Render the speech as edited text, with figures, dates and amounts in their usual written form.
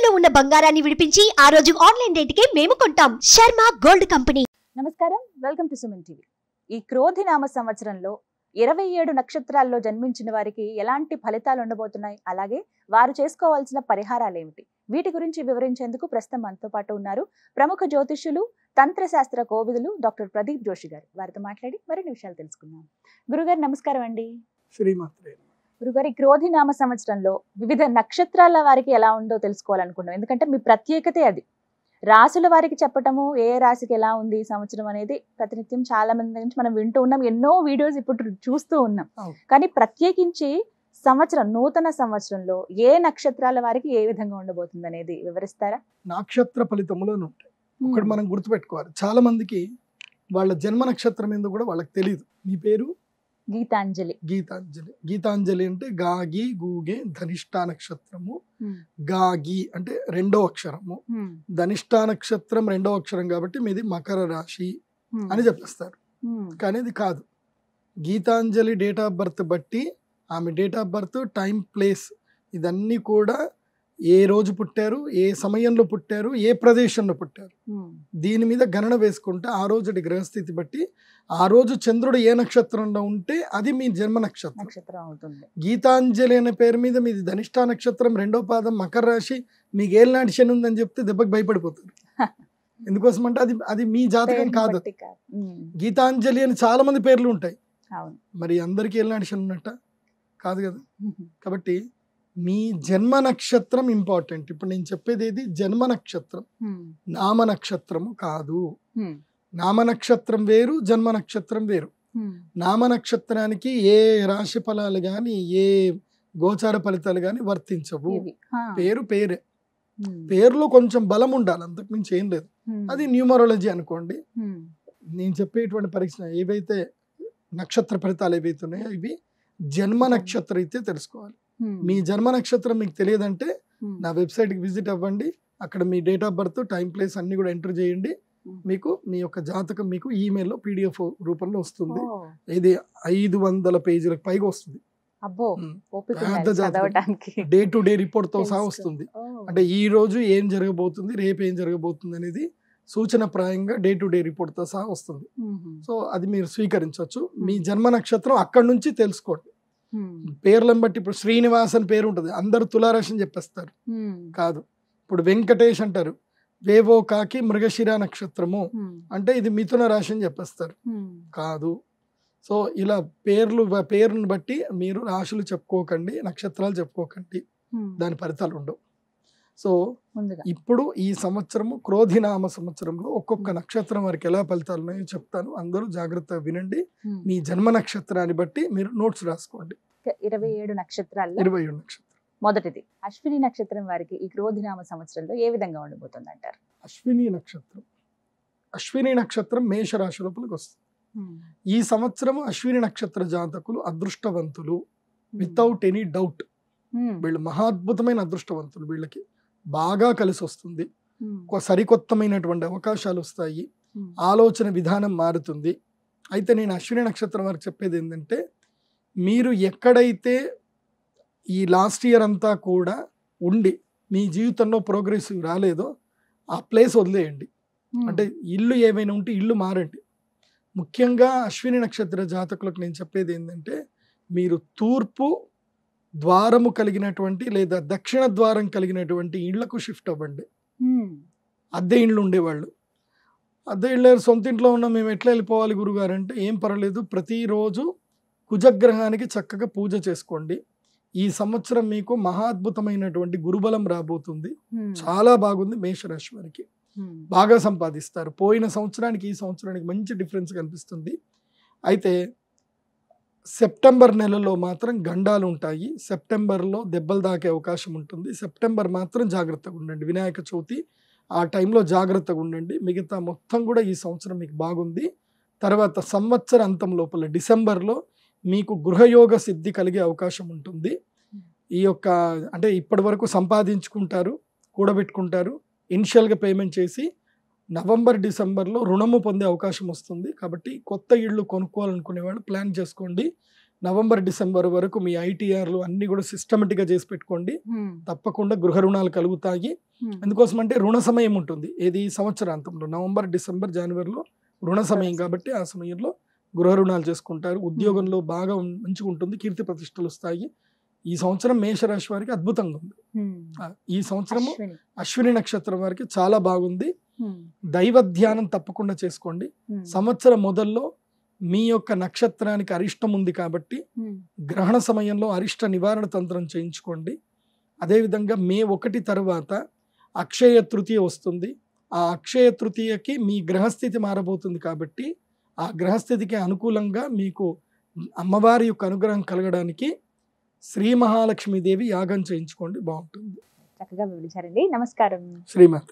తాకట్టులో ఉన్న బంగారాన్ని విడిపించి ఆ రోజు ఆన్లైన్ రేటుకే మేము కొంటాం. Sharma gold company. నమస్కారం, వెల్కమ్ టు సుమన్ టీవీ. ఈ క్రోధినామ సంవత్సరంలో 27 నక్షత్రాల్లో జన్మించిన వారికి ఎలాంటి ఫలితాలు ఉండబోతున్నాయి, అలాగే వారు చేసుకోవాల్సిన పరిహారాలు ఏమిటి, వీటి గురించి వివరించేందుకు ప్రస్తుతం మనతో పాటు ఉన్నారు ప్రముఖ జ్యోతిష్యులు, తంత్రశాస్త్ర కోవిదులు డాక్టర్ ప్రదీప్ జోషి గారు. వారితో మాట్లాడి మరిన్ని విషయాలు తెలుసుకుందాం. గురుగారు నమస్కారం అండి. శ్రీమాత్రే. గురుగారు, ఈ క్రోధినామ సంవత్సరంలో వివిధ నక్షత్రాల వారికి ఎలా ఉందో తెలుసుకోవాలనుకున్నాం. ఎందుకంటే మీ ప్రత్యేకతే అది. రాసుల వారికి చెప్పటము ఏ రాశికి ఎలా ఉంది ఈ సంవత్సరం అనేది ప్రతినిత్యం చాలా మంది నుంచి మనం వింటూ ఉన్నాం, ఎన్నో వీడియోస్ ఇప్పుడు చూస్తూ ఉన్నాం. కానీ ప్రత్యేకించి సంవత్సరం, నూతన సంవత్సరంలో ఏ నక్షత్రాల వారికి ఏ విధంగా ఉండబోతుంది అనేది వివరిస్తారా? నక్షత్ర ఫలితములోనే ఉంటాయి. ఒకటి మనం గుర్తుపెట్టుకోవాలి, చాలా మందికి వాళ్ళ జన్మ నక్షత్రం ఏందో కూడా వాళ్ళకి తెలియదు. మీ పేరు? గీతాంజలి. గీతాంజలి. గీతాంజలి అంటే గాగి గూగే ధనిష్టా నక్షత్రము. గాగి అంటే రెండో అక్షరము, ధనిష్టా నక్షత్రం రెండో అక్షరం కాబట్టి మీది మకర రాశి అని చెప్పేస్తారు. కానీ ఇది కాదు. గీతాంజలి డేట్ ఆఫ్ బర్త్ బట్టి ఆమె date of birth, time, place ఇదన్నీ కూడా ఏ రోజు పుట్టారు, ఏ సమయంలో పుట్టారు, ఏ ప్రదేశంలో పుట్టారు, దీని మీద గణన వేసుకుంటే ఆ రోజు గ్రహస్థితి బట్టి ఆ రోజు చంద్రుడు ఏ నక్షత్రంలో ఉంటే అది మీ జన్మ నక్షత్రం అవుతుంది. గీతాంజలి అనే పేరు మీద మీది ధనిష్టా నక్షత్రం రెండో పాదం మకర రాశి, మీకు ఏలినాటి శని ఉందని చెప్తే దెబ్బకి భయపడిపోతారు. ఎందుకోసం అంటే అది అది మీ జాతకం కాదు. గీతాంజలి అని చాలా మంది పేర్లు ఉంటాయి, మరి అందరికీ ఏలినాటి శని ఉన్నట్ట కాదు కదా. కాబట్టి మీ జన్మ నక్షత్రం ఇంపార్టెంట్. ఇప్పుడు నేను చెప్పేది ఏది జన్మ నక్షత్రం, నామ నక్షత్రము కాదు. నామ నక్షత్రం వేరు, జన్మ నక్షత్రం వేరు. నామ నక్షత్రానికి ఏ రాశి ఫలాలు గాని ఏ గోచార ఫలితాలు గాని వర్తించవు. పేరు పేరే, పేరులో కొంచెం బలం ఉండాలి, అంతకు మించి ఏం లేదు. అది న్యూమరాలజీ అనుకోండి. నేను చెప్పేటువంటి పరీక్ష ఏవైతే నక్షత్ర ఫలితాలు ఏవైతే ఉన్నాయో ఇవి జన్మ నక్షత్రం అయితే తెలుసుకోవాలి. మీ జన్మ నక్షత్రం మీకు తెలియదంటే నా వెబ్సైట్కి విజిట్ అవ్వండి. అక్కడ మీ date of birth, time, place అన్ని కూడా ఎంటర్ చేయండి. మీకు మీ యొక్క జాతకం మీకు ఈమెయిల్లో PDF రూపంలో వస్తుంది. ఇది 500 పేజీలకు పైగా వస్తుంది. డే టు డే రిపోర్ట్ తో సహా వస్తుంది. అంటే ఈ రోజు ఏం జరగబోతుంది, రేపు ఏం జరగబోతుంది అనేది సూచన ప్రాయంగా డే టు డే రిపోర్ట్ తో సహా వస్తుంది. సో అది మీరు స్వీకరించవచ్చు. మీ జన్మ నక్షత్రం అక్కడి నుంచి తెలుసుకోండి. పేర్లను బట్టి ఇప్పుడు శ్రీనివాస్ అని పేరు ఉంటుంది, అందరు తులారాశి అని చెప్పేస్తారు. కాదు. ఇప్పుడు వెంకటేష్ అంటారు, వేవో కాకి మృగశిర నక్షత్రము అంటే ఇది మిథున రాశి అని చెప్పేస్తారు. కాదు. సో ఇలా పేరును బట్టి మీరు రాశులు చెప్పుకోకండి, నక్షత్రాలు చెప్పుకోకండి, దాని ఫలితాలు ఉండవు. సో ఇప్పుడు ఈ సంవత్సరము క్రోధినామ సంవత్సరంలో ఒక్కొక్క నక్షత్రం వారికి ఎలా ఫలితాలు ఉన్నాయో చెప్తాను. అందరూ జాగ్రత్తగా వినండి. మీ జన్మ నక్షత్రాన్ని బట్టి మీరు నోట్స్ రాసుకోండి. 27 నక్షత్రాలు. 27 నక్షత్రం. మొదటిది అశ్విని నక్షత్రం వారికి ఈ క్రోధినామ సంవత్సరంలో ఏ విధంగా ఉండబోతుంది అంటారు? అశ్విని నక్షత్రం. అశ్విని నక్షత్రం మేషరాశి లోపలికి వస్తుంది. ఈ సంవత్సరం అశ్విని నక్షత్ర జాతకులు అదృష్టవంతులు, వితౌట్ ఎనీ డౌట్. వీళ్ళు మహాద్భుతమైన అదృష్టవంతులు. వీళ్ళకి బాగా కలిసి వస్తుంది. సరికొత్తమైనటువంటి అవకాశాలు వస్తాయి. ఆలోచన విధానం మారుతుంది. అయితే నేను అశ్విని నక్షత్రం వారికి చెప్పేది ఏంటంటే, మీరు ఎక్కడైతే ఈ లాస్ట్ ఇయర్ అంతా కూడా ఉండి మీ జీవితంలో ప్రోగ్రెసివ్ రాలేదో ఆ ప్లేస్ వదిలేయండి. అంటే ఇల్లు ఏమైనా ఉంటే ఇల్లు మారండి. ముఖ్యంగా అశ్విని నక్షత్ర జాతకులకు నేను చెప్పేది ఏంటంటే, మీరు తూర్పు ద్వారము కలిగినటువంటి లేదా దక్షిణ ద్వారం కలిగినటువంటి ఇళ్లకు షిఫ్ట్ అవ్వండి. అద్దె ఇండ్లు ఉండేవాళ్ళు, అద్దె ఇళ్ళ సొంత ఇంట్లో ఉన్న మేము ఎట్లా వెళ్ళిపోవాలి గురుగారు అంటే, ఏం పర్వాలేదు, ప్రతిరోజు కుజగ్రహానికి చక్కగా పూజ చేసుకోండి. ఈ సంవత్సరం మీకు మహాద్భుతమైనటువంటి గురుబలం రాబోతుంది. చాలా బాగుంది. మేషరాశి వారికి బాగా సంపాదిస్తారు. పోయిన సంవత్సరానికి ఈ సంవత్సరానికి మంచి డిఫరెన్స్ కనిపిస్తుంది. అయితే సెప్టెంబర్ నెలలో మాత్రం గండాలు ఉంటాయి. సెప్టెంబర్లో దెబ్బలు దాకే అవకాశం ఉంటుంది. సెప్టెంబర్ మాత్రం జాగ్రత్తగా ఉండండి. వినాయక చవితి ఆ టైంలో జాగ్రత్తగా ఉండండి. మిగతా మొత్తం కూడా ఈ సంవత్సరం మీకు బాగుంది. తర్వాత సంవత్సర అంతం లోపల డిసెంబర్లో మీకు గృహయోగ సిద్ధి కలిగే అవకాశం ఉంటుంది. ఈ యొక్క అంటే ఇప్పటి వరకు సంపాదించుకుంటారు, కూడబెట్టుకుంటారు, ఇనిషియల్గా పేమెంట్ చేసి నవంబర్ డిసెంబర్లో రుణము పొందే అవకాశం వస్తుంది. కాబట్టి కొత్త ఇళ్ళు కొనుక్కోవాలనుకునే వాళ్ళు ప్లాన్ చేసుకోండి. నవంబర్ డిసెంబర్ వరకు మీ ఐటీఆర్లు అన్ని కూడా సిస్టమేటిక్గా చేసి పెట్టుకోండి. తప్పకుండా గృహ రుణాలు కలుగుతాయి. ఎందుకోసం అంటే రుణ సమయం ఉంటుంది, ఏది సంవత్సరాంతంలో నవంబర్ డిసెంబర్ జనవరిలో రుణ సమయం కాబట్టి ఆ సమయంలో గృహ రుణాలు చేసుకుంటారు. ఉద్యోగంలో బాగా మంచిగా ఉంటుంది, కీర్తి ప్రతిష్టలు వస్తాయి. ఈ సంవత్సరం మేషరాశి వారికి అద్భుతంగా ఉంది. ఈ సంవత్సరము అశ్విని నక్షత్రం వారికి చాలా బాగుంది. దైవ ధ్యానం తప్పకుండా చేసుకోండి. సంవత్సరం మొదల్లో మీ యొక్క నక్షత్రానికి అరిష్టం ఉంది కాబట్టి గ్రహణ సమయంలో అరిష్ట నివారణ తంత్రం చేయించుకోండి. అదేవిధంగా మే 1 తర్వాత అక్షయ తృతీయ వస్తుంది. ఆ అక్షయ తృతీయకి మీ గ్రహస్థితి మారబోతుంది కాబట్టి ఆ గ్రహస్థితికి అనుకూలంగా మీకు అమ్మవారి యొక్క అనుగ్రహం కలగడానికి శ్రీ మహాలక్ష్మీదేవి యాగం చేయించుకోండి, బాగుంటుంది. చక్కగా వివరించారండి. నమస్కారం. శ్రీమాత.